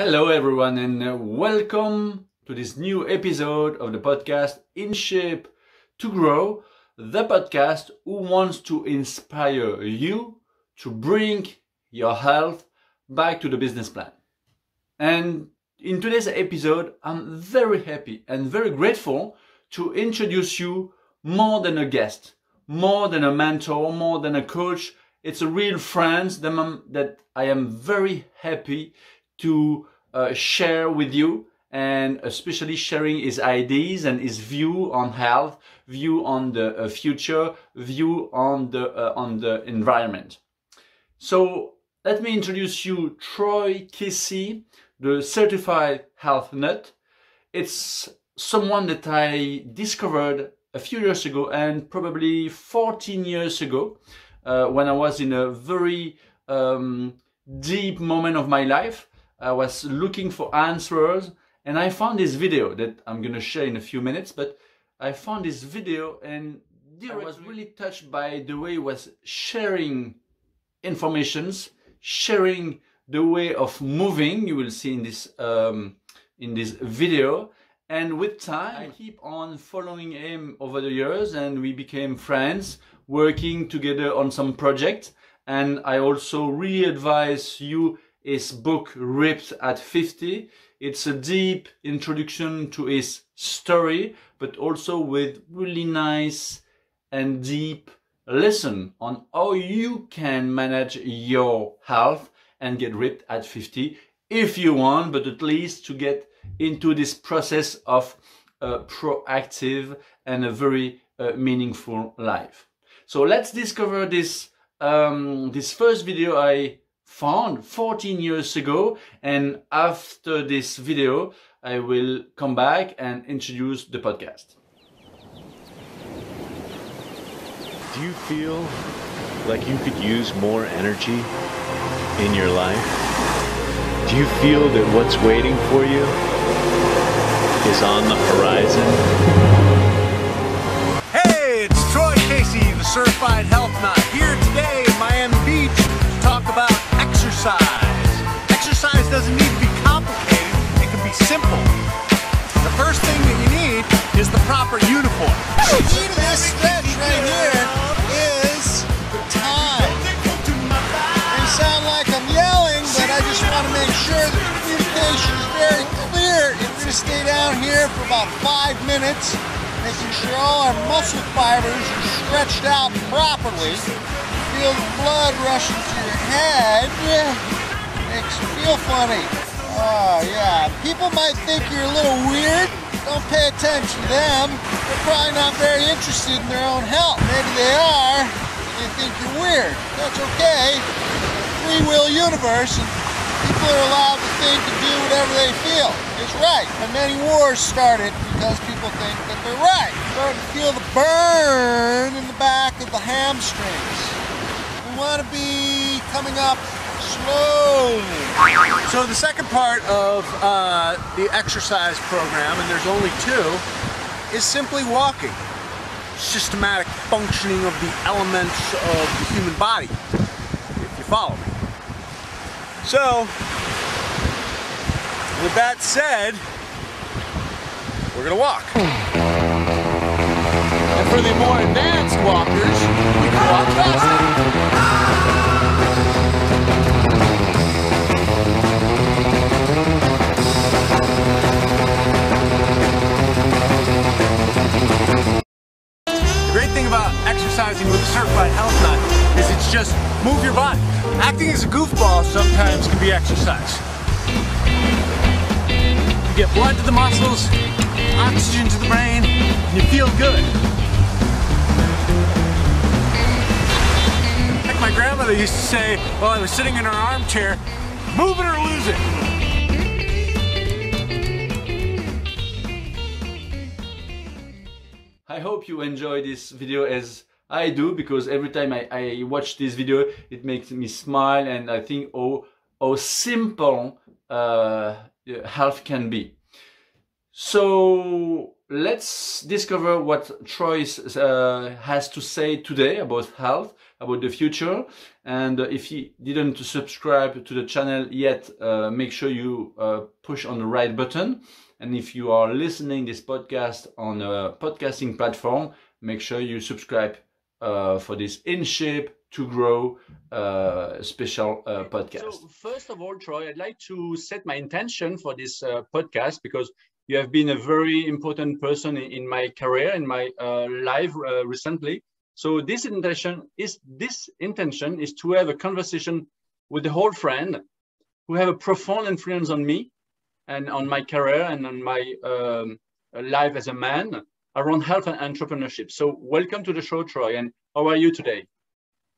Hello everyone and welcome to this new episode of the podcast In Shape to Grow, the podcast who wants to inspire you to bring your health back to the business plan. And in today's episode, I'm very happy and very grateful to introduce you more than a guest, more than a mentor, more than a coach. It's a real friend that I am very happy to share with you, and especially sharing his ideas and his view on health, view on the future, view on the environment. So let me introduce you Troy Casey, the certified health nut. It's someone that I discovered a few years ago, and probably 14 years ago, when I was in a very deep moment of my life. I was looking for answers, and I found this video that I'm going to share in a few minutes, but I found this video and I was really touched by the way he was sharing informations, sharing the way of moving. You will see in this video. And with time, I keep on following him over the years, and we became friends, working together on some projects. And I also really advise you his book, Ripped at 50. It's a deep introduction to his story, but also with really nice and deep lesson on how you can manage your health and get ripped at 50 if you want, but at least to get into this process of proactive and a very meaningful life. So let's discover this first video I found 14 years ago, and after this video I will come back and introduce the podcast. Do you feel like you could use more energy in your life? Do you feel that what's waiting for you is on the horizon? Hey, it's Troy Casey, the certified health nut, here today in Miami Beach to talk about exercise. Exercise doesn't need to be complicated, it can be simple. The first thing that you need is the proper uniform. The key to this stretch right here is time. They sound like I'm yelling, but I just want to make sure the communication is very clear. You're going to stay down here for about 5 minutes, making sure all our muscle fibers are stretched out properly. Feel the blood rushing to your head. Makes you feel funny. Oh yeah, people might think you're a little weird. Don't pay attention to them. They're probably not very interested in their own health. Maybe they are, and they think you're weird. That's okay. Free will universe, and people are allowed to think and do whatever they feel is right. And many wars started because people think that they're right. Starting to feel the burn in the back of the hamstrings. We want to be coming up slowly. So the second part of the exercise program, and there's only 2, is simply walking. Systematic functioning of the elements of the human body, if you follow me. So, with that said, we're gonna walk. And for the more advanced walkers, we can walk faster. The great thing about exercising with a certified health nut is it's just move your body. Acting as a goofball sometimes can be exercise. You get blood to the muscles, oxygen to the brain, and you feel good. Like my grandmother used to say while I was sitting in her armchair, move it or lose it. I hope you enjoy this video as I do, because every time I watch this video it makes me smile, and I think how simple health can be. So let's discover what Troy has to say today about health, about the future. And if you didn't subscribe to the channel yet, make sure you push on the right button. And if you are listening this podcast on a podcasting platform, make sure you subscribe for this In Shape to Grow special podcast. So first of all, Troy, I'd like to set my intention for this podcast because you have been a very important person in my career, in my life recently. So this intention is to have a conversation with the whole friend who have a profound influence on me and on my career and on my life as a man around health and entrepreneurship. So welcome to the show, Troy. And how are you today?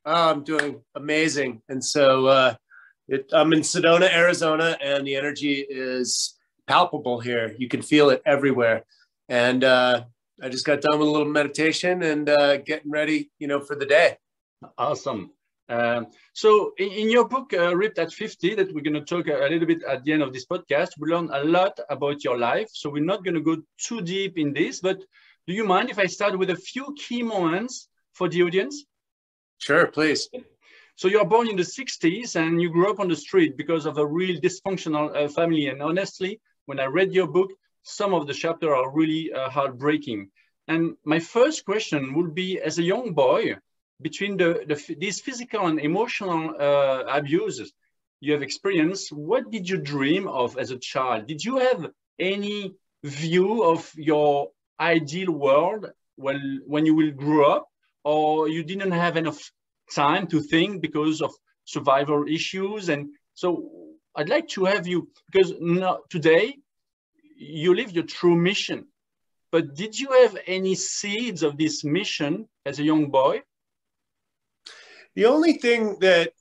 I'm doing amazing. And so I'm in Sedona, Arizona, and the energy is palpable here. You can feel it everywhere. And I just got done with a little meditation and getting ready, for the day. Awesome. So in your book, Ripped at 50, that we're going to talk a little bit at the end of this podcast, we learn a lot about your life. So we're not going to go too deep in this, but do you mind if I start with a few key moments for the audience? Sure, please. So you're born in the 60s and you grew up on the street because of a real dysfunctional family. And honestly, when I read your book, some of the chapters are really heartbreaking. And my first question would be, as a young boy, between these physical and emotional abuses you have experienced, what did you dream of as a child? Did you have any view of your ideal world when you will grow up, or you didn't have enough time to think because of survival issues? And so I'd like to have you, because today you live your true mission, but did you have any seeds of this mission as a young boy? The only thing that,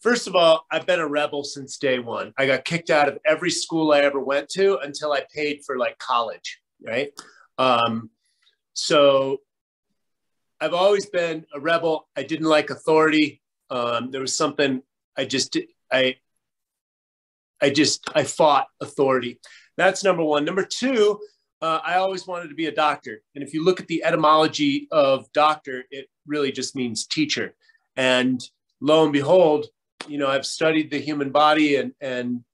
first of all, I've been a rebel since day one. I got kicked out of every school I ever went to until I paid for college, right? So I've always been a rebel. I didn't like authority. There was something I fought authority. That's number one. Number two, I always wanted to be a doctor. And if you look at the etymology of doctor, it really just means teacher. And lo and behold, I've studied the human body and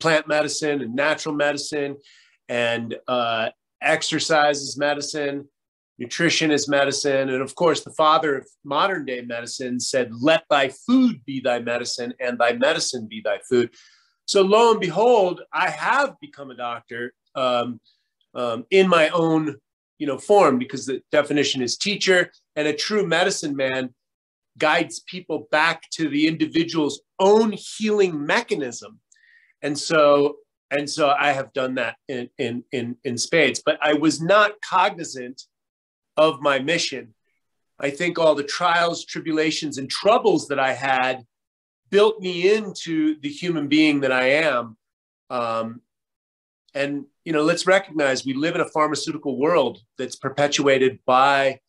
plant medicine and natural medicine and exercise is medicine, nutrition is medicine. And of course, the father of modern day medicine said, let thy food be thy medicine and thy medicine be thy food. So lo and behold, I have become a doctor in my own, form, because the definition is teacher, and a true medicine man guides people back to the individual's own healing mechanism. And so I have done that in spades, but I was not cognizant of my mission. I think all the trials, tribulations, and troubles that I had built me into the human being that I am. And, let's recognize we live in a pharmaceutical world that's perpetuated by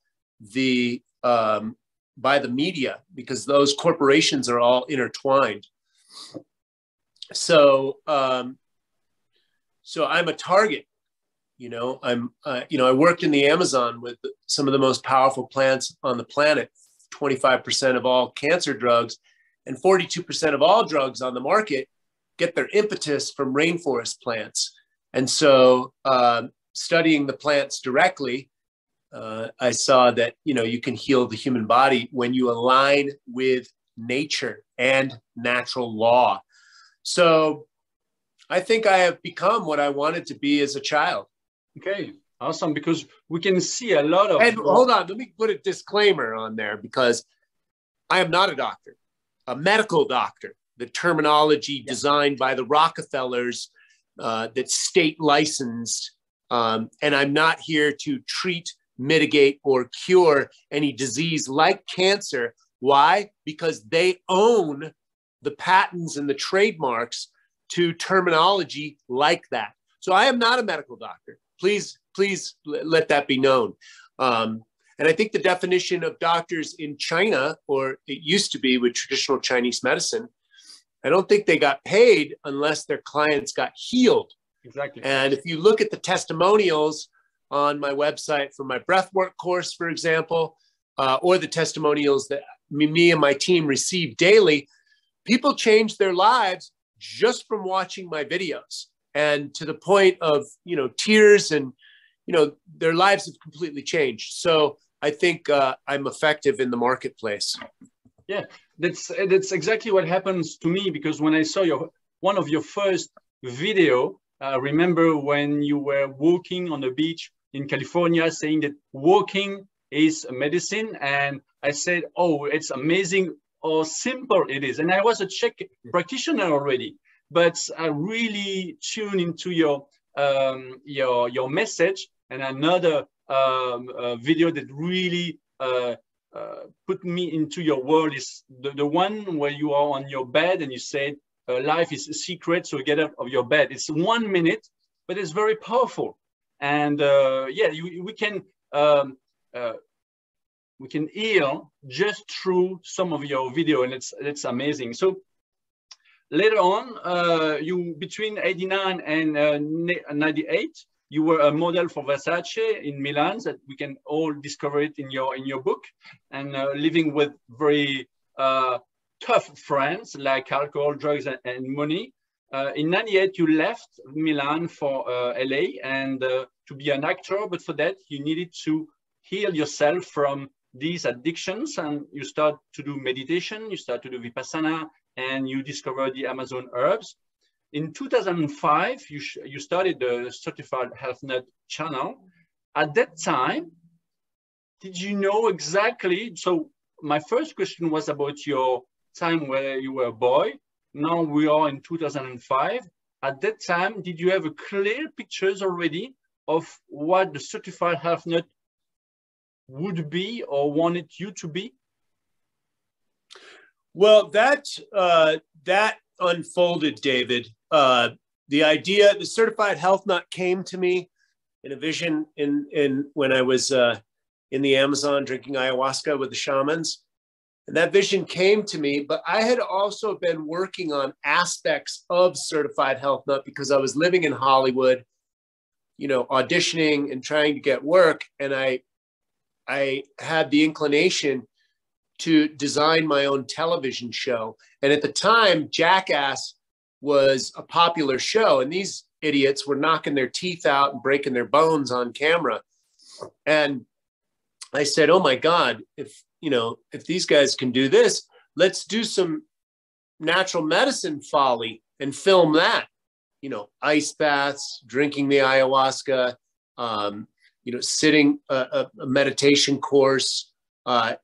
the media, because those corporations are all intertwined. So I'm a target. I worked in the Amazon with some of the most powerful plants on the planet, 25% of all cancer drugs, and 42% of all drugs on the market get their impetus from rainforest plants. And so studying the plants directly, I saw that, you can heal the human body when you align with nature and natural law. So I think I have become what I wanted to be as a child. Okay, awesome. Because we can see a lot of... And hold on, let me put a disclaimer on there, because I am not a doctor, a medical doctor, the terminology designed by the Rockefellers, that's state licensed. And I'm not here to treat, mitigate, or cure any disease like cancer. Why? Because they own the patents and the trademarks to terminology like that. So I am not a medical doctor. Please let that be known. And I think the definition of doctors in China, or it used to be with traditional Chinese medicine, I don't think they got paid unless their clients got healed. Exactly. And if you look at the testimonials on my website for my breathwork course, for example, or the testimonials that me and my team receive daily, people change their lives just from watching my videos, and to the point of, tears, and, their lives have completely changed. So I think I'm effective in the marketplace. Yeah, that's exactly what happens to me, because when I saw one of your first video, I remember when you were walking on the beach in California saying that walking is a medicine, and I said, oh, it's amazing how simple it is. And I was a Czech practitioner already, but I really tuned into your message. And another video that really put me into your world is the one where you are on your bed and you said, life is a secret, so get up of your bed. It's 1 minute, but it's very powerful. And we can heal just through some of your video, and it's amazing. So later on, you between 89 and 98, you were a model for Versace in Milan, that we can all discover it in your book, and living with very tough friends like alcohol, drugs, and money. In 98, you left Milan for LA and to be an actor, but for that, you needed to heal yourself from these addictions, and you start to do meditation, you start to do Vipassana, and you discover the Amazon herbs. In 2005, you started the Certified Health Nut channel. At that time, did you know exactly? So my first question was about your time where you were a boy. Now we are in 2005. At that time, did you have a clear pictures already of what the Certified Health Nut would be or wanted you to be? Well, that unfolded, David. The idea, the Certified Health Nut came to me in a vision in when I was in the Amazon drinking ayahuasca with the shamans. And that vision came to me, but I had also been working on aspects of Certified Health Nut because I was living in Hollywood, auditioning and trying to get work. And I had the inclination to design my own television show. And at the time, Jackass was a popular show, and these idiots were knocking their teeth out and breaking their bones on camera. And I said, oh my God, if these guys can do this, let's do some natural medicine folly and film that, ice baths, drinking the ayahuasca, sitting a meditation course,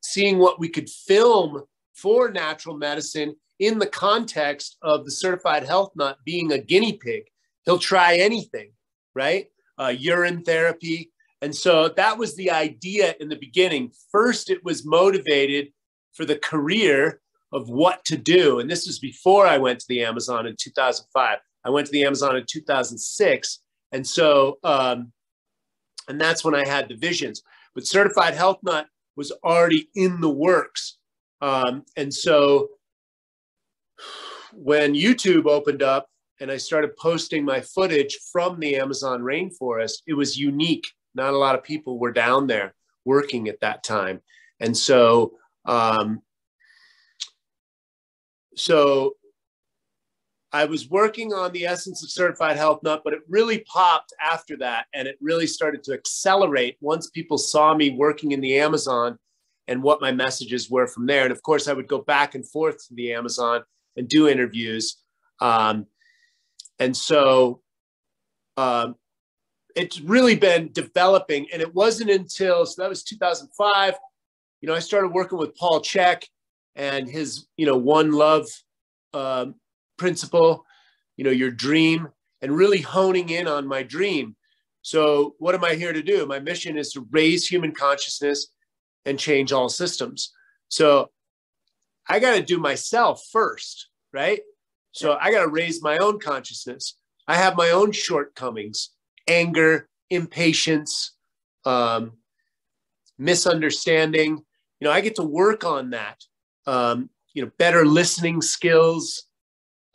seeing what we could film for natural medicine in the context of the Certified Health Nut being a guinea pig. He'll try anything, right? Urine therapy. And so that was the idea in the beginning. First, it was motivated for the career of what to do. And this was before I went to the Amazon in 2005. I went to the Amazon in 2006. And so, and that's when I had the visions. But Certified Health Nut was already in the works. And so when YouTube opened up and I started posting my footage from the Amazon rainforest, it was unique. Not a lot of people were down there working at that time. And so, so I was working on the essence of Certified Health Nut, but it really popped after that. And it really started to accelerate once people saw me working in the Amazon and what my messages were from there. And of course, I would go back and forth to the Amazon and do interviews. And so it's really been developing. And it wasn't until, so that was 2005, I started working with Paul Chek and his, one love principle, your dream, and really honing in on my dream. So what am I here to do? My mission is to raise human consciousness and change all systems. So I got to do myself first, right? So I got to raise my own consciousness. I have my own shortcomings, anger, impatience, misunderstanding. I get to work on that. Better listening skills.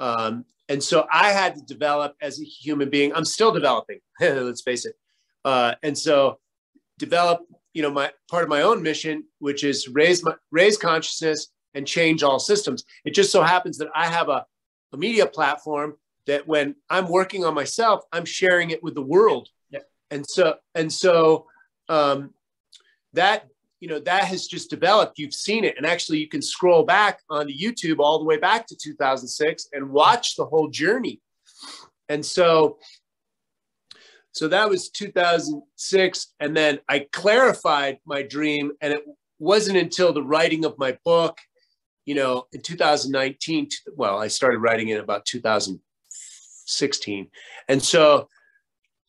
And so I had to develop as a human being. I'm still developing, let's face it. And so develop, my part of my own mission, which is raise consciousness and change all systems. It just so happens that I have a media platform that when I'm working on myself, I'm sharing it with the world. Yeah. And so that has just developed. You've seen it. And actually you can scroll back onto YouTube all the way back to 2006 and watch the whole journey. And so that was 2006. And then I clarified my dream. And it wasn't until the writing of my book, in 2019, well, I started writing it about 2016. And so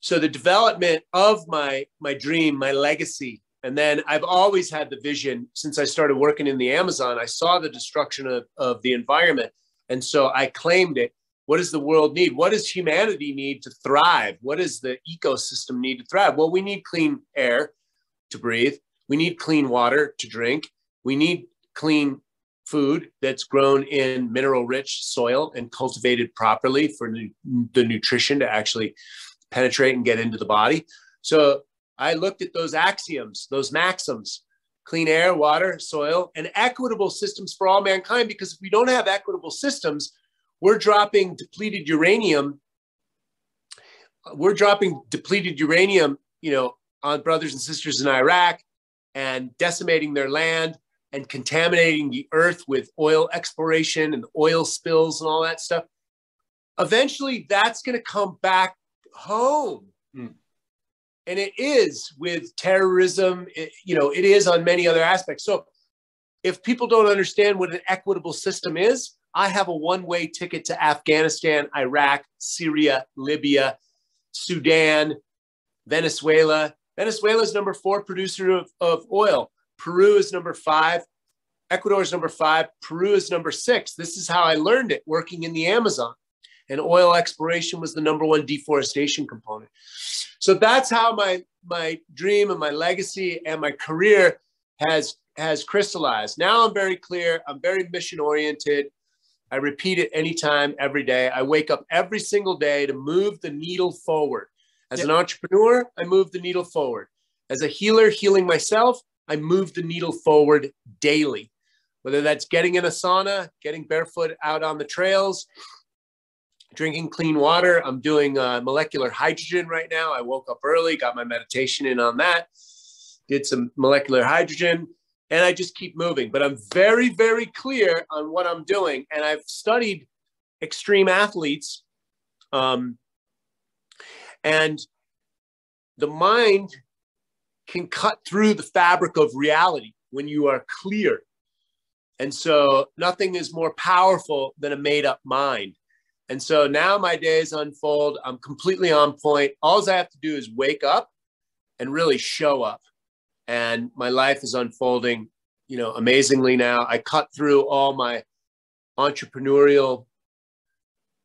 the development of my dream, my legacy, and then I've always had the vision since I started working in the Amazon. I saw the destruction of the environment. And so I claimed it. What does the world need? What does humanity need to thrive? What does the ecosystem need to thrive? Well, we need clean air to breathe. We need clean water to drink. We need clean food that's grown in mineral-rich soil and cultivated properly for the nutrition to actually penetrate and get into the body. So I looked at those axioms, those maxims: clean air, water, soil, and equitable systems for all mankind. Because if we don't have equitable systems, we're dropping depleted uranium. On brothers and sisters in Iraq, and decimating their land and contaminating the earth with oil exploration and oil spills and all that stuff. Eventually, that's going to come back home. Mm. And it is with terrorism, it is on many other aspects. So if people don't understand what an equitable system is, I have a one-way ticket to Afghanistan, Iraq, Syria, Libya, Sudan, Venezuela. Venezuela is number 4 producer of oil. Peru is number 5. Ecuador is number 5. Peru is number 6. This is how I learned it, working in the Amazon. And oil exploration was the number 1 deforestation component. So that's how my dream and my legacy and my career has crystallized. Now I'm very clear. I'm very mission oriented. I repeat it anytime, every day. I wake up every single day to move the needle forward. As an entrepreneur, I move the needle forward. As a healer, healing myself, I move the needle forward daily. Whether that's getting in a sauna, getting barefoot out on the trails, drinking clean water. I'm doing molecular hydrogen right now. I woke up early, got my meditation in on that, did some molecular hydrogen, and I just keep moving. But I'm very, very clear on what I'm doing. And I've studied extreme athletes. And the mind can cut through the fabric of reality when you are clear. And so nothing is more powerful than a made-up mind. And so now my days unfold. I'm completely on point. All I have to do is wake up and really show up. And my life is unfolding, amazingly now. I cut through all my entrepreneurial,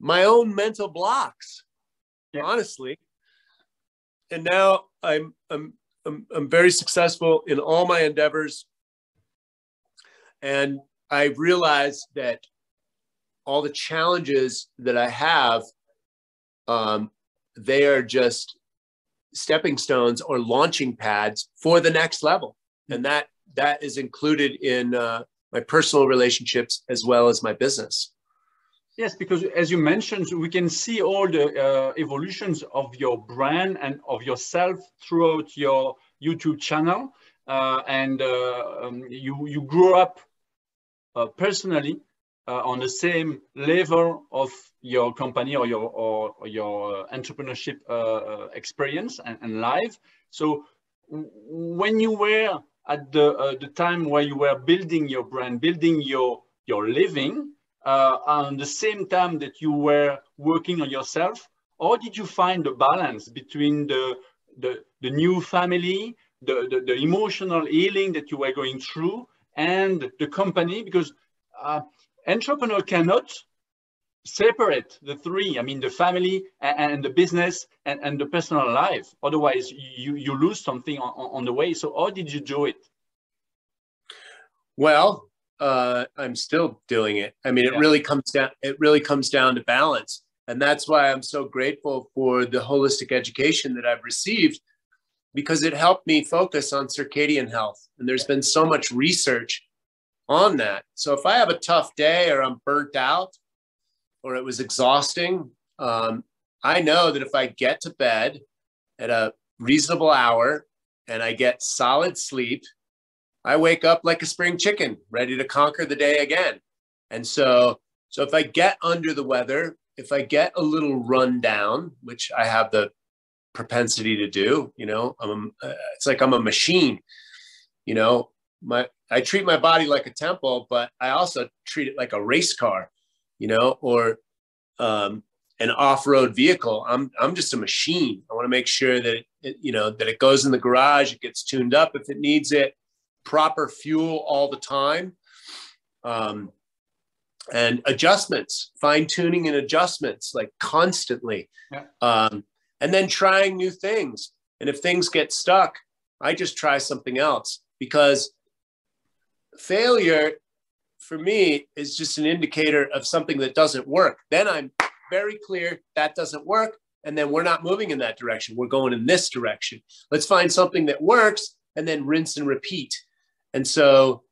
my own mental blocks, honestly. And now I'm very successful in all my endeavors. And I realized that all the challenges that I have, they are just stepping stones or launching pads for the next level. And that is included in my personal relationships as well as my business. Yes, because as you mentioned, we can see all the evolutions of your brand and of yourself throughout your YouTube channel. You grew up personally on the same level of your company or your entrepreneurship experience and life. So when you were at the time where you were building your brand, building your living, on the same time that you were working on yourself, or did you find the balance between the new family, the emotional healing that you were going through, and the company? Because entrepreneur cannot separate the three. I mean, the family and the business and the personal life. Otherwise, you lose something on the way. So how did you do it? Well, I'm still doing it. I mean, it really comes down to balance. And that's why I'm so grateful for the holistic education that I've received because it helped me focus on circadian health. And there's been so much research on that. So if I have a tough day or I'm burnt out or it was exhausting, I know that if I get to bed at a reasonable hour and I get solid sleep, I wake up like a spring chicken, ready to conquer the day again. And so if I get under the weather, if I get a little run down, which I have the propensity to do, it's like I'm a machine, I treat my body like a temple, but I also treat it like a race car, or an off-road vehicle. I'm just a machine. I want to make sure that that it goes in the garage, it gets tuned up if it needs it, proper fuel all the time, and adjustments, fine-tuning and adjustments, like constantly. Yeah. And then trying new things. And if things get stuck, I just try something else, because failure for me is just an indicator of something that doesn't work. Then I'm very clear that doesn't work. And then we're not moving in that direction. We're going in this direction. Let's find something that works and then rinse and repeat. And so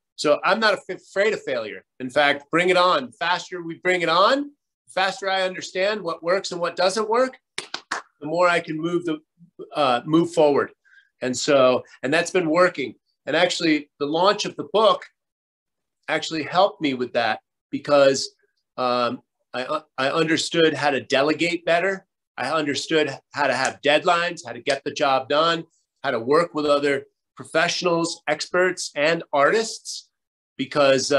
I'm not afraid of failure. In fact, bring it on. The faster we bring it on, the faster I understand what works and what doesn't work, the more I can move forward. And that's been working. And actually, the launch of the book actually helped me with that, because I understood how to delegate better. I understood how to have deadlines, how to get the job done, how to work with other professionals, experts, and artists, because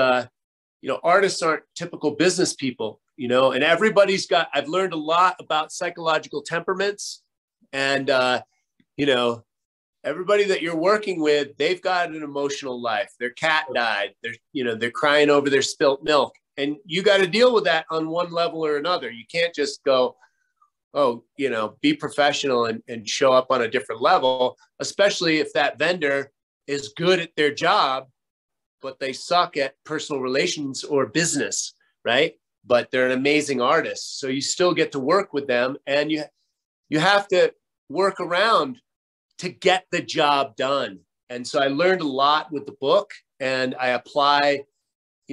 artists aren't typical business people. And I've learned a lot about psychological temperaments, and, everybody that you're working with, they've got an emotional life. Their cat died. They're crying over their spilt milk, and you got to deal with that on one level or another. You can't just go, be professional and show up on a different level, especially if that vendor is good at their job, but they suck at personal relations or business, right? But they're an amazing artist. So you still get to work with them, and you have to work around to get the job done. And so I learned a lot with the book, and I apply,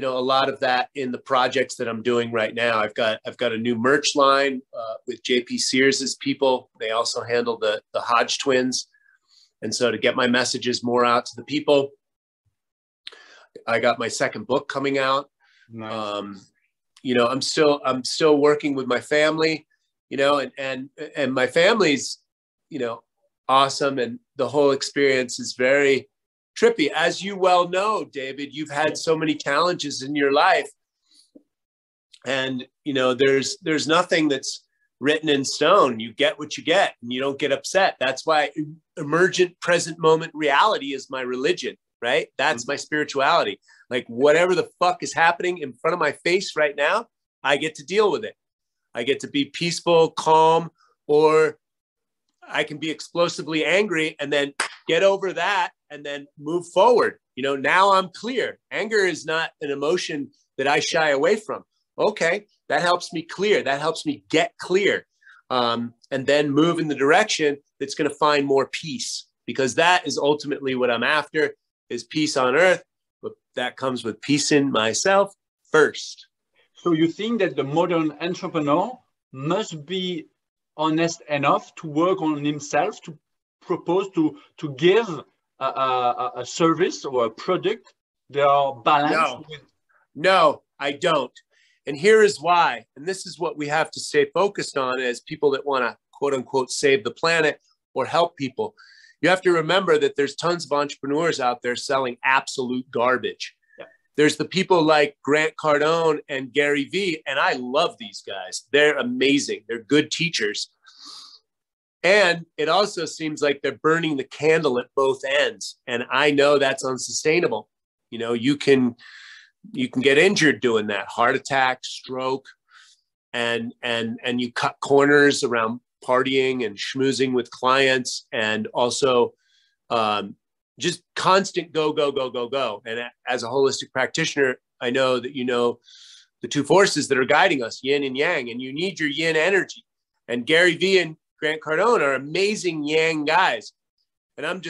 a lot of that in the projects that I'm doing right now. I've got a new merch line with JP Sears's people. They also handle the Hodge twins. And so to get my messages more out to the people, I got my second book coming out. Nice. I'm still working with my family, and my family's, awesome. And the whole experience is very trippy. As you well know, David, you've had so many challenges in your life, and, there's nothing that's written in stone. You get what you get, and you don't get upset. That's why emergent present moment reality is my religion, right? That's my spirituality. Like, whatever the fuck is happening in front of my face right now, I get to deal with it. I get to be peaceful, calm, or I can be explosively angry and then get over that and then move forward. Now I'm clear. Anger is not an emotion that I shy away from. Okay, that helps me clear. That helps me get clear, and then move in the direction that's going to find more peace, because that is ultimately what I'm after, is peace on earth. But that comes with peace in myself first. So you think that the modern entrepreneur must be honest enough to work on himself, to propose, to give a service or a product that are balanced? No, I don't. And here is why. And this is what we have to stay focused on as people that want to, quote unquote, save the planet or help people. You have to remember that there's tons of entrepreneurs out there selling absolute garbage. Yeah. There's the people like Grant Cardone and Gary Vee, and I love these guys. They're amazing. They're good teachers. And it also seems like they're burning the candle at both ends. And I know that's unsustainable. You can get injured doing that, heart attack, stroke, and you cut corners around partying and schmoozing with clients, and also just constant go, go, go, go, go. And as a holistic practitioner, I know that the two forces that are guiding us, yin and yang, and you need your yin energy. And Gary Vee and Grant Cardone are amazing yang guys. And I'm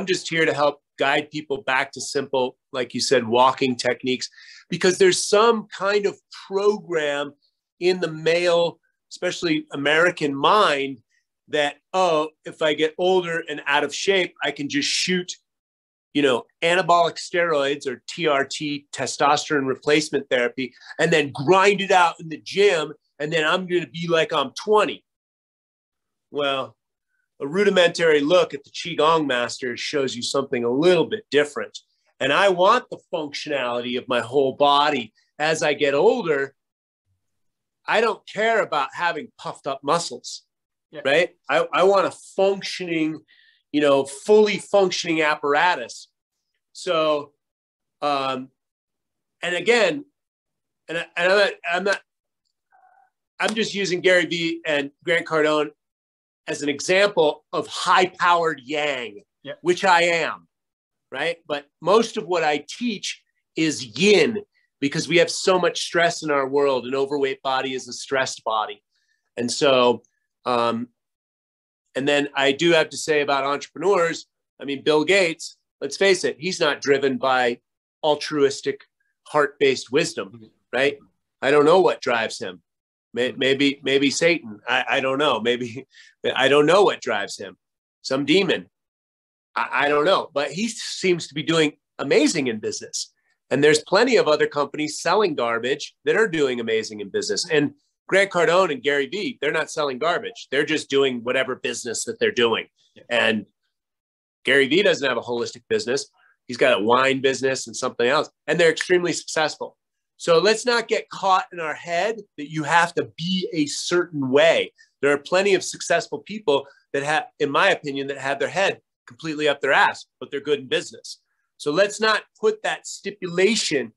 just here to help guide people back to simple, like you said, walking techniques, because there's some kind of program in the male, especially American mind that, oh, if I get older and out of shape, I can just shoot, you know, anabolic steroids or TRT, testosterone replacement therapy, and then grind it out in the gym. And then I'm going to be like I'm 20. Well, a rudimentary look at the Qigong masters shows you something a little bit different. And I want the functionality of my whole body as I get older. I don't care about having puffed up muscles, right? I want a functioning, you know, fully functioning apparatus. So, and again, I'm just using Gary Vee and Grant Cardone as an example of high-powered yang, which I am, right? But most of what I teach is yin, because we have so much stress in our world. An overweight body is a stressed body. And so, and then I do have to say about entrepreneurs, I mean, Bill Gates, let's face it, he's not driven by altruistic, heart-based wisdom, right? I don't know what drives him. Maybe Satan. I don't know. Maybe I don't know what drives him. Some demon. I don't know. But he seems to be doing amazing in business. And there's plenty of other companies selling garbage that are doing amazing in business. And Grant Cardone and Gary Vee, they're not selling garbage. They're just doing whatever business that they're doing. And Gary Vee doesn't have a holistic business. He's got a wine business and something else. And they're extremely successful. So let's not get caught in our head that you have to be a certain way. There are plenty of successful people that have, in my opinion, that have their head completely up their ass, but they're good in business. So let's not put that stipulation,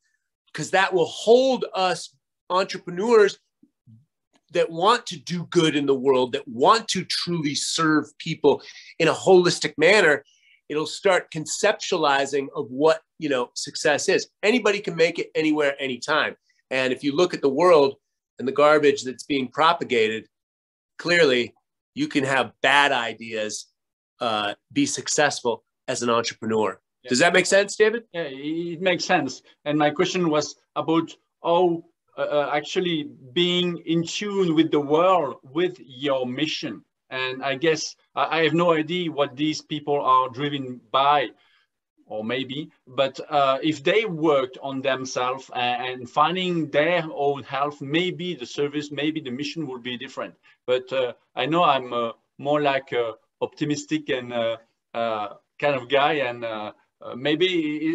because that will hold us entrepreneurs that want to do good in the world, that want to truly serve people in a holistic manner. It'll start conceptualizing of what, you know, success is. Anybody can make it anywhere, anytime. And if you look at the world and the garbage that's being propagated, clearly you can have bad ideas, be successful as an entrepreneur. Yeah. Does that make sense, David? Yeah, it makes sense. And my question was about how actually being in tune with the world, with your mission. And I guess I have no idea what these people are driven by, or maybe, but if they worked on themselves and finding their own health, maybe the service, maybe the mission will be different. But I know I'm more like optimistic and kind of guy, and maybe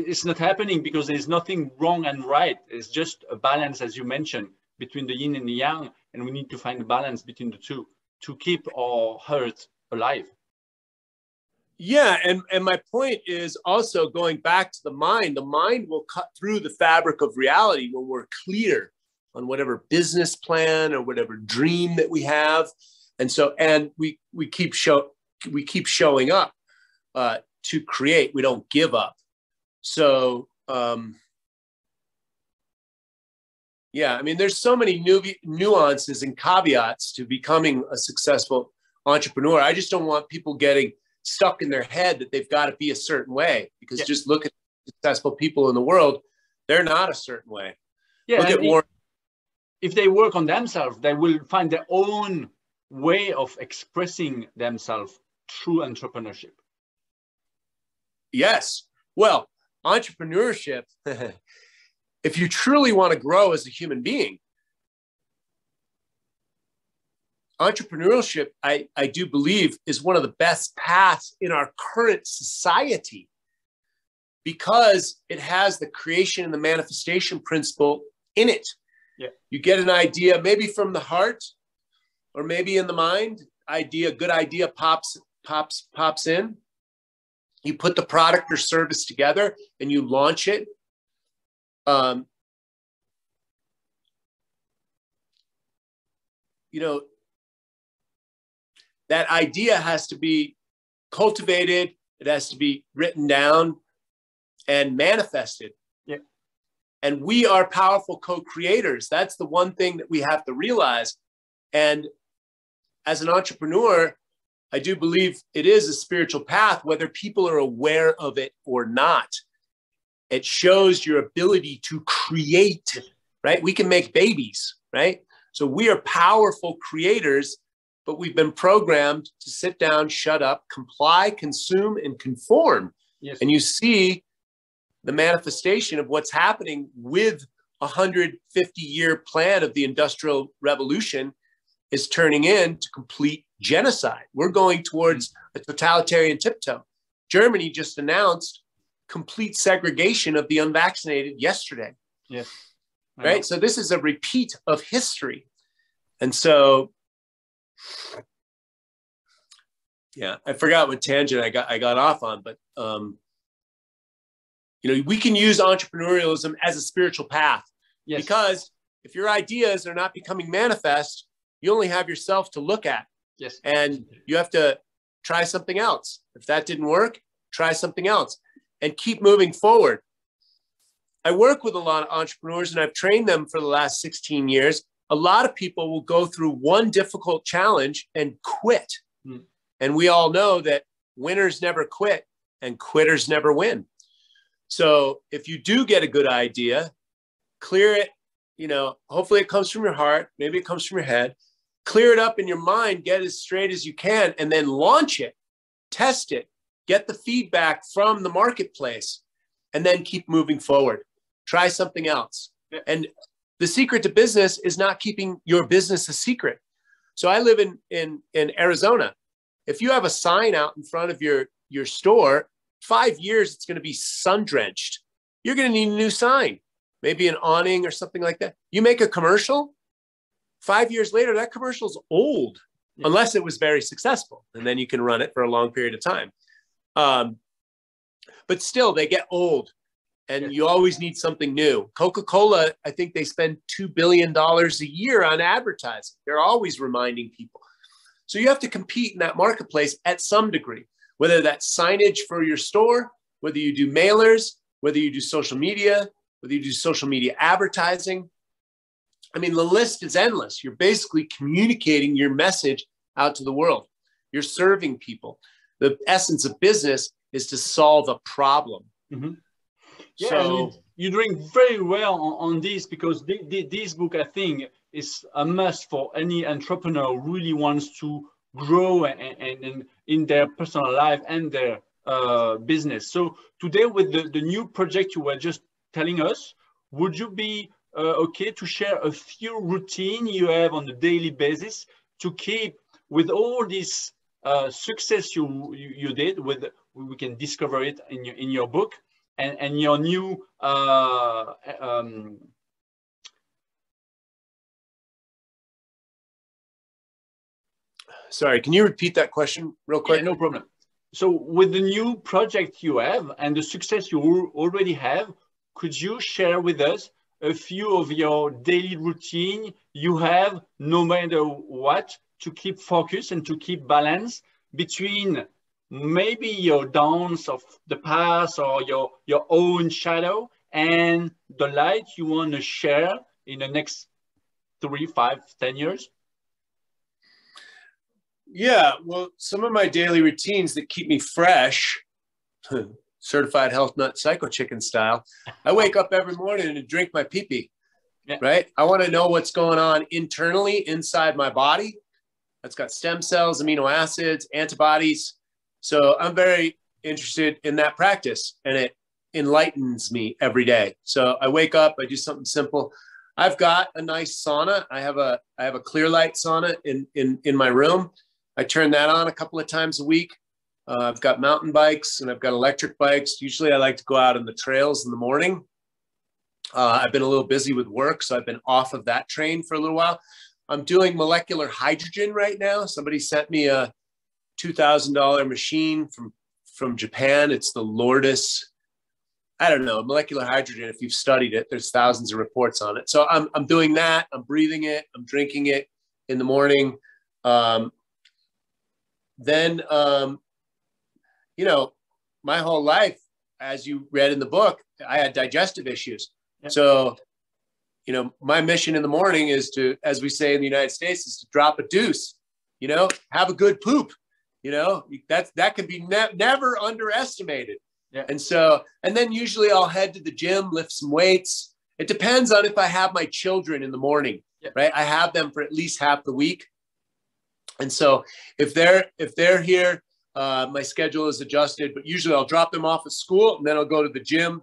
it's not happening because there's nothing wrong and right. It's just a balance, as you mentioned, between the yin and the yang, and we need to find a balance between the two to keep our heart alive. Yeah, and my point is also going back to the mind. The mind will cut through the fabric of reality when we're clear on whatever business plan or whatever dream that we have. And so, and we keep showing up to create. We don't give up. So, yeah, I mean, there's so many nuances and caveats to becoming a successful entrepreneur. I just don't want people getting stuck in their head that they've got to be a certain way, because just look at successful people in the world. They're not a certain way. Yeah, look at Warren. If they work on themselves, they will find their own way of expressing themselves through entrepreneurship. Yes. Well, entrepreneurship, if you truly want to grow as a human being, entrepreneurship, I do believe, is one of the best paths in our current society, because it has the creation and the manifestation principle in it. Yeah. You get an idea, maybe from the heart or maybe in the mind, good idea pops in. You put the product or service together and you launch it. You know, that idea has to be cultivated. It has to be written down and manifested. Yeah. And we are powerful co-creators. That's the one thing that we have to realize. And as an entrepreneur, I do believe it is a spiritual path, whether people are aware of it or not. It shows your ability to create, right? We can make babies, right? So we are powerful creators, but we've been programmed to sit down, shut up, comply, consume, and conform. Yes. And you see the manifestation of what's happening with a 150-year plan of the Industrial Revolution is turning into complete genocide. We're going towards a totalitarian tiptoe. Germany just announced complete segregation of the unvaccinated yesterday. Yes. Right? So this is a repeat of history. And so, yeah, I forgot what tangent I got off on, but you know, we can use entrepreneurialism as a spiritual path. Yes. Because if your ideas are not becoming manifest, you only have yourself to look at. Yes. And you have to try something else. If that didn't work, try something else and keep moving forward. I work with a lot of entrepreneurs and I've trained them for the last 16 years. A lot of people will go through one difficult challenge and quit. And we all know that winners never quit and quitters never win. So if you do get a good idea, clear it, you know, hopefully it comes from your heart. Maybe it comes from your head. Clear it up in your mind, get as straight as you can, and then launch it, test it, get the feedback from the marketplace, and then keep moving forward. Try something else. And the secret to business is not keeping your business a secret. So I live in Arizona. If you have a sign out in front of your store, 5 years, it's going to be sun-drenched. You're going to need a new sign, maybe an awning or something like that. You make a commercial, 5 years later, that commercial is old, unless it was very successful. And then you can run it for a long period of time. But still, they get old. And you always need something new. Coca-Cola, I think they spend $2 billion a year on advertising. They're always reminding people. So you have to compete in that marketplace at some degree, whether that's signage for your store, whether you do mailers, whether you do social media, whether you do social media advertising. I mean, the list is endless. You're basically communicating your message out to the world. You're serving people. The essence of business is to solve a problem. Mm-hmm. Yeah, so you're doing very well on this, because this book, I think, is a must for any entrepreneur who really wants to grow and in their personal life and their business. So today, with the new project you were just telling us, would you be okay to share a few routines you have on a daily basis to keep with all this success you did with? We can discover it in your book. And your new Sorry, can you repeat that question real quick? Yeah, no problem. So with the new project you have and the success you already have, could you share with us a few of your daily routine you have, no matter what, to keep focus and to keep balance between maybe your downs of the past or your own shadow and the light you want to share in the next 3, 5, 10 years? Yeah, well, some of my daily routines that keep me fresh, certified health nut psycho chicken style. I wake up every morning and drink my pee-pee, right? I want to know what's going on internally inside my body. That's got stem cells, amino acids, antibodies. So I'm very interested in that practice, and it enlightens me every day. So I wake up, I do something simple. I've got a nice sauna. I have a clear light sauna in my room. I turn that on a couple of times a week. I've got mountain bikes and I've got electric bikes. Usually I like to go out on the trails in the morning. I've been a little busy with work, so I've been off of that train for a little while. I'm doing molecular hydrogen right now. Somebody sent me a $2,000 machine from Japan. It's the Lourdes, I don't know, molecular hydrogen. If you've studied it, there's thousands of reports on it. So I'm doing that. I'm breathing it. I'm drinking it in the morning. Then, you know, my whole life, as you read in the book, I had digestive issues. Yeah. So, you know, my mission in the morning is to, as we say in the United States, is to drop a deuce, you know, have a good poop. that could be never underestimated. Yeah. And then usually I'll head to the gym, lift some weights. It depends on if I have my children in the morning, right? I have them for at least half the week. And so if they're here, my schedule is adjusted, but usually I'll drop them off at school and then I'll go to the gym.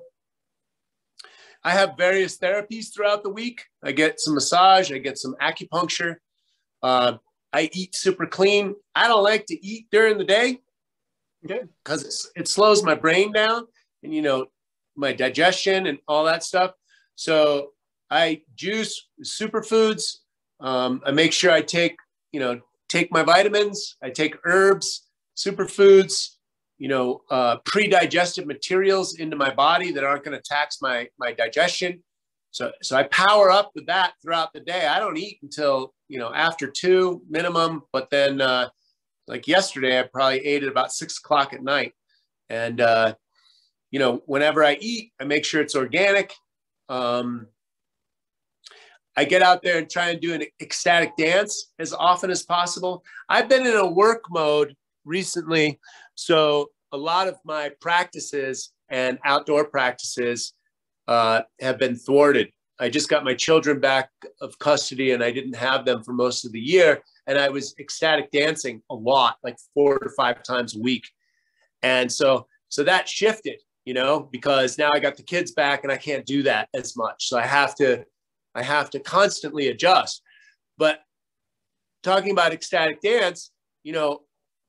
I have various therapies throughout the week. I get some massage, I get some acupuncture. I eat super clean. I don't like to eat during the day because it slows my brain down and, my digestion and all that stuff. So I juice superfoods. I make sure I take my vitamins. I take herbs, superfoods, pre-digested materials into my body that aren't going to tax my digestion. So I power up with that throughout the day. I don't eat until, after 2 minimum, but then like yesterday, I probably ate at about 6 o'clock at night. And, whenever I eat, I make sure it's organic. I get out there and try and do an ecstatic dance as often as possible. I've been in a work mode recently. So a lot of my practices and outdoor practices have been thwarted. I just got my children back of custody and I didn't have them for most of the year. And I was ecstatic dancing a lot, like 4 to 5 times a week. And so that shifted, because now I got the kids back and I can't do that as much. So I have to constantly adjust. But talking about ecstatic dance,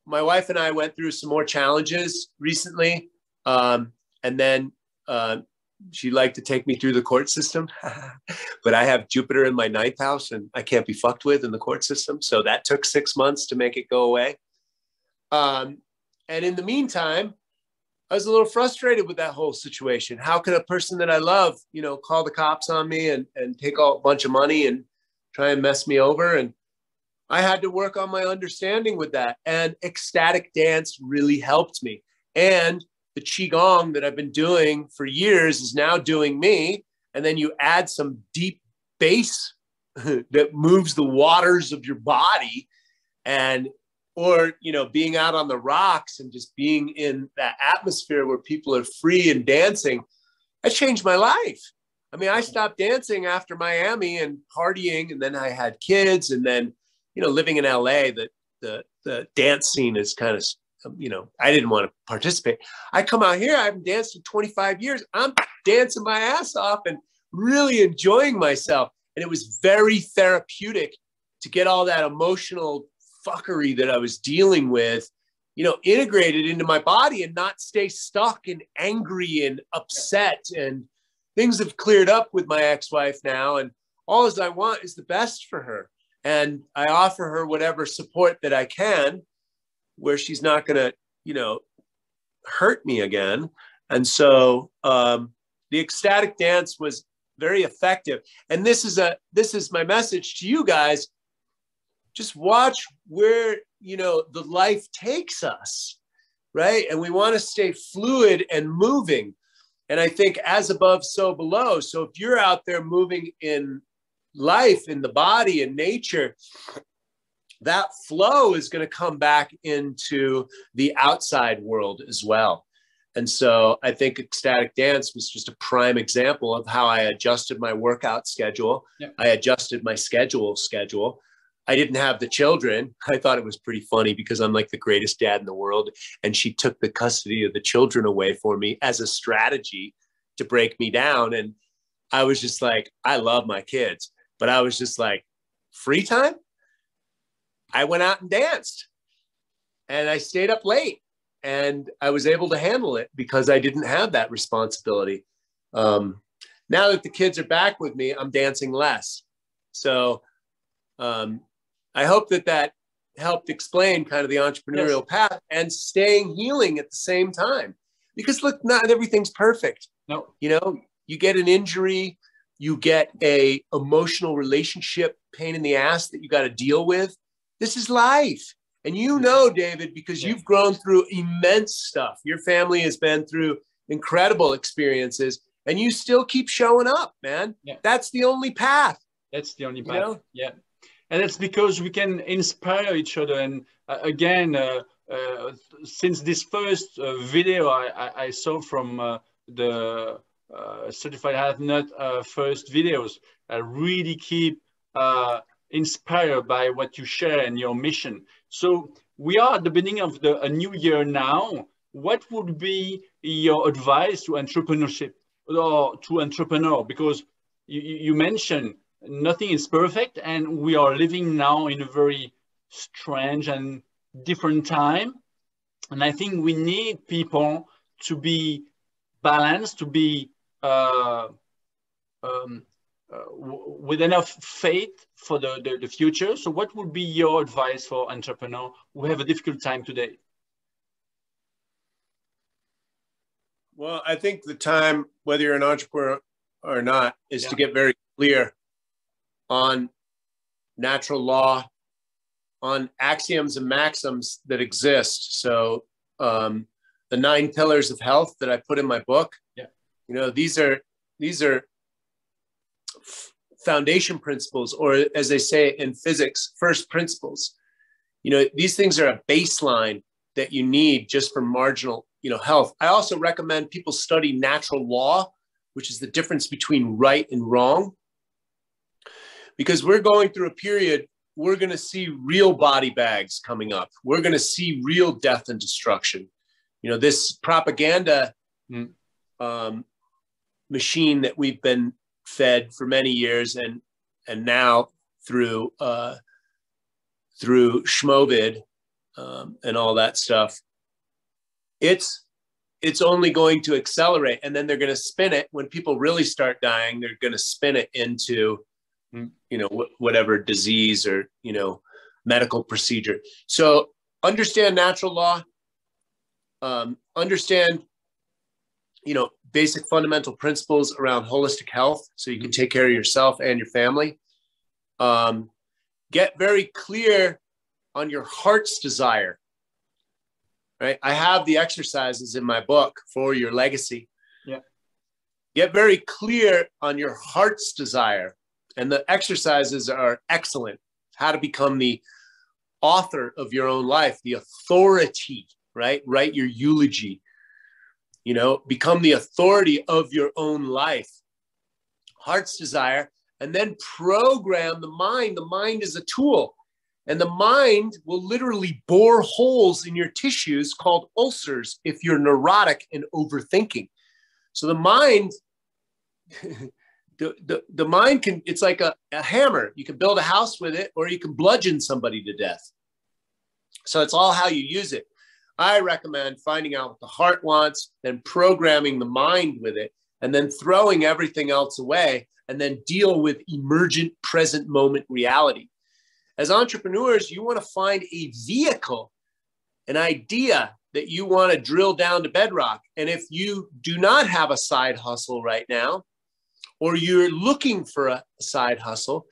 my wife and I went through some more challenges recently. And then she liked to take me through the court system, but I have Jupiter in my 9th house and I can't be fucked with in the court system. So that took 6 months to make it go away. And in the meantime, I was a little frustrated with that whole situation. How could a person that I love, call the cops on me and take a bunch of money and try and mess me over? And I had to work on my understanding with that. And ecstatic dance really helped me. And the Qigong that I've been doing for years is now doing me. And then you add some deep bass that moves the waters of your body or being out on the rocks and just being in that atmosphere where people are free and dancing. That changed my life. I mean, I stopped dancing after Miami and partying, and then I had kids, and then, living in LA, the dance scene is kind of, I didn't want to participate. I come out here, I haven't danced in 25 years. I'm dancing my ass off and really enjoying myself. And it was very therapeutic to get all that emotional fuckery that I was dealing with, integrated into my body and not stay stuck and angry and upset. And things have cleared up with my ex-wife now. And all I want is the best for her. And I offer her whatever support that I can, where she's not going to, hurt me again. And so the ecstatic dance was very effective. And this is my message to you guys. Just watch where, the life takes us, right? And we want to stay fluid and moving. And I think as above, so below. So if you're out there moving in life, in the body, in nature, that flow is going to come back into the outside world as well. And so I think ecstatic dance was just a prime example of how I adjusted my workout schedule. Yep. I adjusted my schedule. I didn't have the children. I thought it was pretty funny because I'm like the greatest dad in the world. And she took the custody of the children away for me as a strategy to break me down. And I was just like, I love my kids, but I was just like, free time? I went out and danced and I stayed up late and I was able to handle it because I didn't have that responsibility. Now that the kids are back with me, I'm dancing less. So I hope that helped explain kind of the entrepreneurial path and staying healing at the same time, because look, not everything's perfect. No, you get an injury, you get a emotional relationship pain in the ass that you got to deal with. This is life. And David, because you've grown through immense stuff. Your family has been through incredible experiences and you still keep showing up, man. Yeah. That's the only path. That's the only path. Yeah. And it's because we can inspire each other. And again, since this first video I saw from the Certified Health Nut first videos, I really keep inspired by what you share and your mission. So we are at the beginning of a new year now. What would be your advice to entrepreneurship or to entrepreneur? Because you mentioned nothing is perfect, and we are living now in a very strange and different time. And I think we need people to be balanced, to be with enough faith for the future. So what would be your advice for entrepreneurs who have a difficult time today? Well, I think the time, whether you're an entrepreneur or not, is to get very clear on natural law, on axioms and maxims that exist. So the 9 pillars of health that I put in my book, you know, these are foundation principles, or as they say in physics, first principles. You know, these things are a baseline that you need just for marginal, you know, health. I also recommend people study natural law, which is the difference between right and wrong, because we're going through a period, we're going to see real body bags coming up. We're going to see real death and destruction. You know, this propaganda machine that we've been fed for many years, and now through Schmovid and all that stuff, it's only going to accelerate. And then they're going to spin it when people really start dying. They're going to spin it into, you know, whatever disease or, you know, medical procedure. So understand natural law, understand, you know, basic fundamental principles around holistic health, so you can take care of yourself and your family. Get very clear on your heart's desire, right? I have the exercises in my book for your legacy. Yeah. Get very clear on your heart's desire. And the exercises are excellent. How to become the author of your own life, the authority, right? Write your eulogy, you know, become the authority of your own life. Heart's desire, and then program the mind. The mind is a tool, and the mind will literally bore holes in your tissues called ulcers if you're neurotic and overthinking. So the mind, the mind can, it's like a hammer. You can build a house with it, or you can bludgeon somebody to death. So it's all how you use it. I recommend finding out what the heart wants, then programming the mind with it, and then throwing everything else away, and then deal with emergent present moment reality. As entrepreneurs, you want to find a vehicle, an idea that you want to drill down to bedrock. And if you do not have a side hustle right now, or you're looking for a side hustle,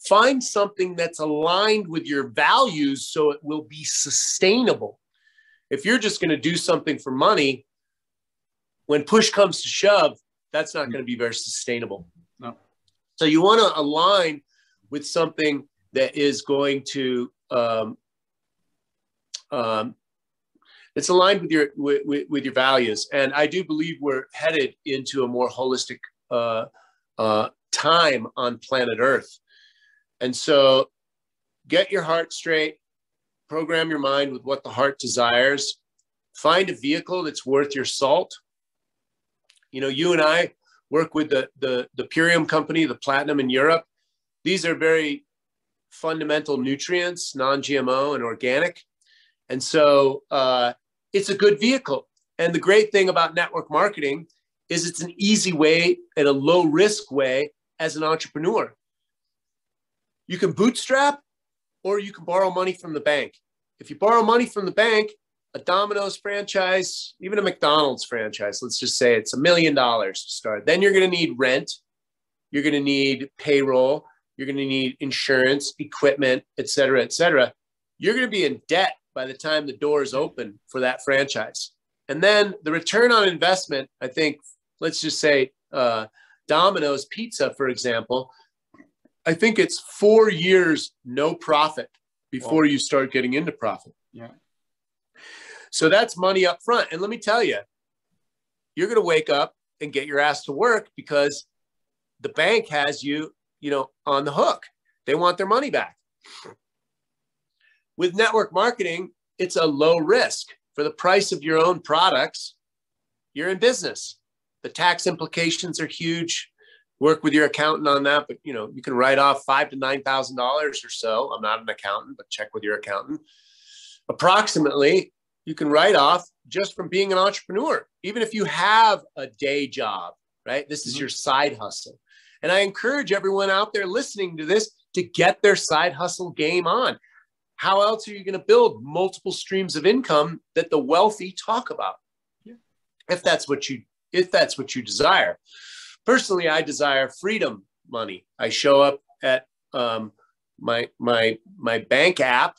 find something that's aligned with your values so it will be sustainable. If you're just going to do something for money, when push comes to shove, that's not going to be very sustainable. No. So you want to align with something that is going to, it's aligned with your values. And I do believe we're headed into a more holistic time on planet Earth. And so get your heart straight, program your mind with what the heart desires, find a vehicle that's worth your salt. You know, you and I work with the Purium company, the Platinum in Europe. These are very fundamental nutrients, non-GMO and organic. And so it's a good vehicle. And the great thing about network marketing is it's an easy way and a low risk way as an entrepreneur. You can bootstrap, or you can borrow money from the bank. If you borrow money from the bank, a Domino's franchise, even a McDonald's franchise, let's just say it's $1 million to start. Then you're going to need rent. You're going to need payroll. You're going to need insurance, equipment, et cetera, et cetera. You're going to be in debt by the time the doors open for that franchise. And then the return on investment, I think, let's just say Domino's Pizza, for example, I think it's 4 years, no profit before you start getting into profit. Yeah. So that's money up front. And let me tell you, you're going to wake up and get your ass to work because the bank has you, on the hook. They want their money back. With network marketing, it's a low risk. For the price of your own products, you're in business. The tax implications are huge. Work with your accountant on that, but you can write off $5,000 to $9,000 or so. I'm not an accountant, but check with your accountant. Approximately, you can write off just from being an entrepreneur, even if you have a day job, right? This is your side hustle. And I encourage everyone out there listening to this to get their side hustle game on. How else are you going to build multiple streams of income that the wealthy talk about? Yeah. If that's what you desire. Personally, I desire freedom money. I show up at my bank app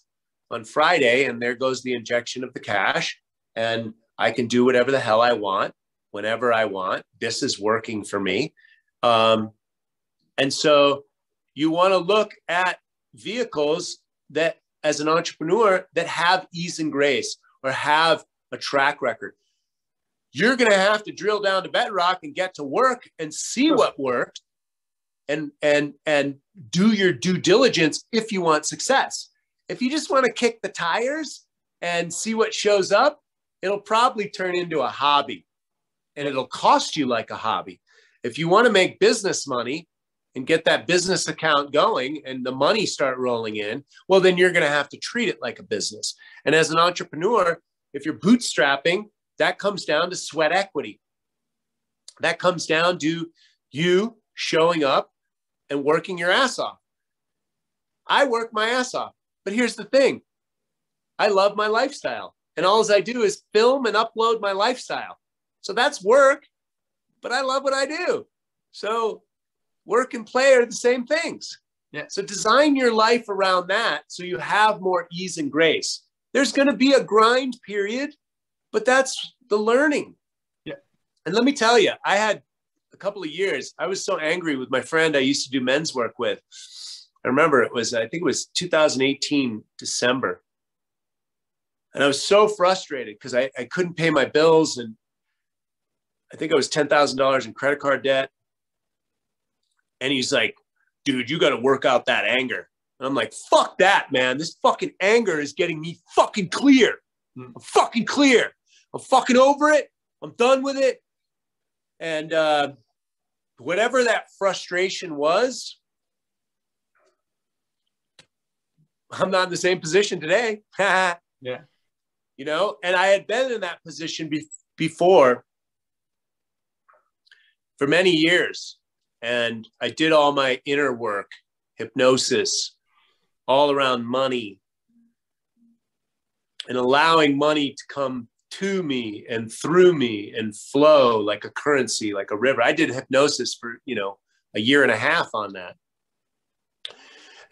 on Friday, and there goes the injection of the cash, and I can do whatever the hell I want, whenever I want. This is working for me. And so you want to look at vehicles that, as an entrepreneur, that have ease and grace or have a track record. You're going to have to drill down to bedrock and get to work and see what works and do your due diligence if you want success. If you just want to kick the tires and see what shows up, it'll probably turn into a hobby, and it'll cost you like a hobby. If you want to make business money and get that business account going and the money start rolling in, well, then you're going to have to treat it like a business. And as an entrepreneur, if you're bootstrapping, that comes down to sweat equity. That comes down to you showing up and working your ass off. I work my ass off, but here's the thing. I love my lifestyle, and all I do is film and upload my lifestyle. So that's work, but I love what I do. So work and play are the same things. Yeah. So design your life around that so you have more ease and grace. There's going to be a grind period, but that's the learning. Yeah. And let me tell you, I had a couple of years, I was so angry with my friend I used to do men's work with. I remember I think it was 2018, December. And I was so frustrated because I couldn't pay my bills. And I think I was $10,000 in credit card debt. And he's like, dude, you got to work out that anger. And I'm like, fuck that, man. This fucking anger is getting me fucking clear. I'm fucking clear. I'm fucking over it. I'm done with it. And whatever that frustration was, I'm not in the same position today. Yeah. And I had been in that position before for many years. And I did all my inner work, hypnosis, all around money, and allowing money to come to me and through me and flow like a currency, like a river. I did hypnosis for, a year and a half on that.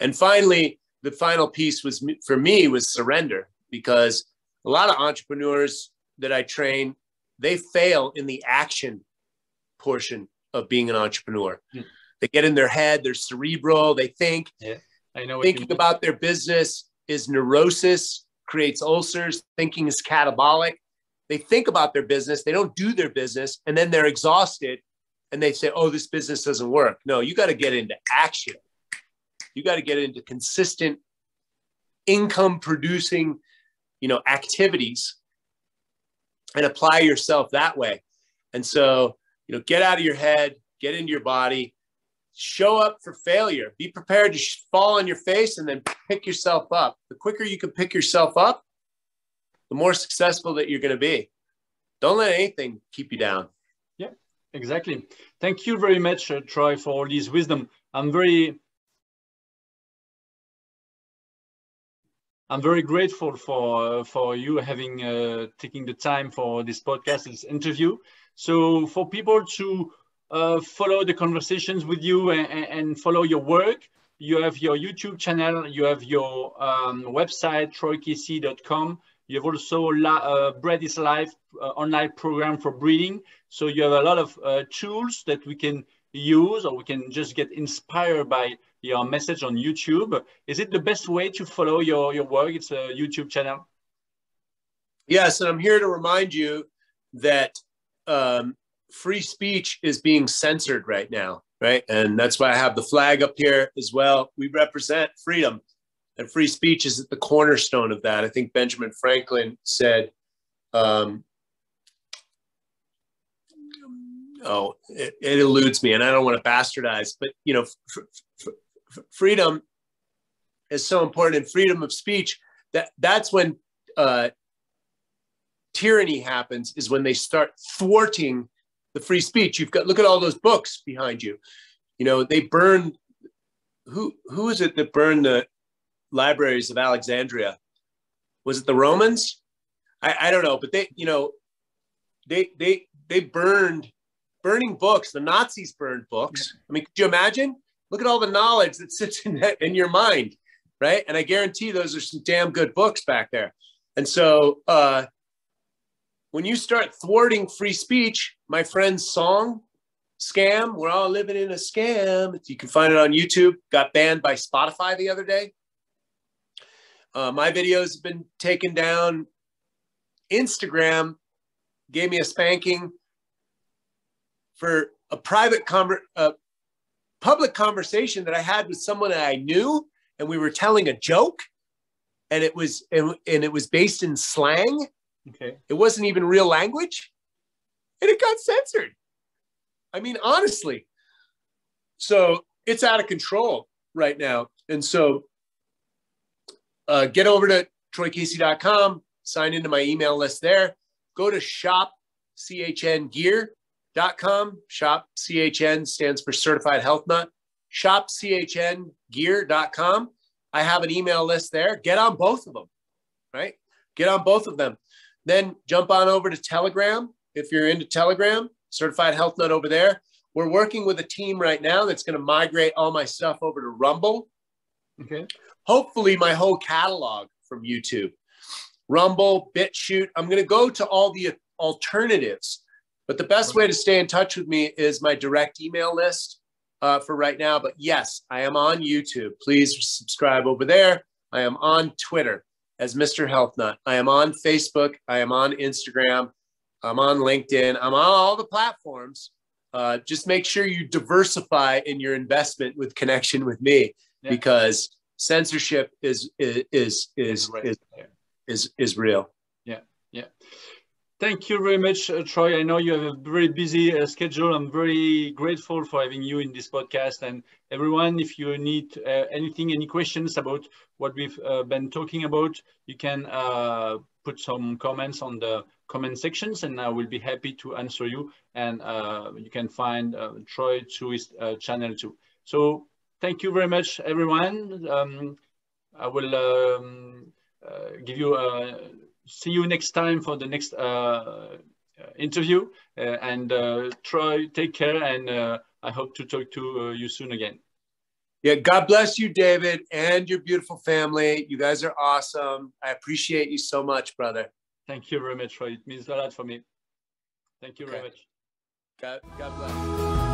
And finally, the final piece for me was surrender, because a lot of entrepreneurs that I train, they fail in the action portion of being an entrepreneur. They get in their head, they're cerebral, they think. Yeah, I know. Thinking about their business is neurosis, creates ulcers. Thinking is catabolic. They think about their business, they don't do their business, and then they're exhausted and they say, oh, this business doesn't work. No, you got to get into action. You got to get into consistent income producing, activities and apply yourself that way. And so, get out of your head, get into your body, show up for failure, be prepared to fall on your face and then pick yourself up. The quicker you can pick yourself up, the more successful that you're going to be. Don't let anything keep you down. Yeah, exactly. Thank you very much, Troy, for all this wisdom. I'm very grateful for you having taking the time for this podcast, this interview. So for people to follow the conversations with you and follow your work, you have your YouTube channel, you have your website, troykc.com. You have also Bread is Life online program for breeding. So you have a lot of tools that we can use, or we can just get inspired by your message on YouTube. Is it the best way to follow your work? It's a YouTube channel. Yes, and I'm here to remind you that free speech is being censored right now, right? And that's why I have the flag up here as well. We represent freedom, and free speech is at the cornerstone of that. I think Benjamin Franklin said, it eludes me, and I don't want to bastardize, but you know, freedom is so important, and freedom of speech. That's when tyranny happens, is when they start thwarting the free speech. You've got, look at all those books behind you. You know, they burned, who is it that burned the libraries of Alexandria? Was it the Romans? I don't know, but they, you know, they burning books. The Nazis burned books. I mean, could you imagine? Look at all the knowledge that sits in your mind, right? And I guarantee those are some damn good books back there. And so when you start thwarting free speech, my friend's song, Scam, we're all living in a scam. You can find it on YouTube. Got banned by Spotify the other day. My videos have been taken down. Instagram gave me a spanking for a public conversation that I had with someone that I knew, and we were telling a joke, and it was based in slang. Okay. It wasn't even real language, and it got censored. I mean, honestly. So it's out of control right now. And so get over to troycasey.com, sign into my email list there. Go to shopchngear.com. Shop, CHN stands for Certified Health Nut. Shopchngear.com. I have an email list there. Get on both of them, right? Get on both of them. Then jump on over to Telegram. If you're into Telegram, Certified Health Nut over there. We're working with a team right now that's going to migrate all my stuff over to Rumble. Okay. Hopefully my whole catalog from YouTube. Rumble, BitChute. I'm going to go to all the alternatives. But the best way to stay in touch with me is my direct email list for right now. But yes, I am on YouTube. Please subscribe over there. I am on Twitter as Mr. Health Nut. I am on Facebook. I am on Instagram. I'm on LinkedIn. I'm on all the platforms. Just make sure you diversify in your investment with connection with me, because censorship is real. Yeah. Yeah. Thank you very much, Troy. I know you have a very busy schedule. I'm very grateful for having you in this podcast. And everyone, if you need anything, any questions about what we've been talking about, you can put some comments on the comment sections, and I will be happy to answer you. And you can find Troy through his channel too. So thank you very much, everyone. I will give you see you next time for the next interview. And Troy, take care, and I hope to talk to you soon again. Yeah, God bless you, David, and your beautiful family. You guys are awesome. I appreciate you so much, brother. Thank you very much, Troy. It means a lot for me. Thank you very much. God bless.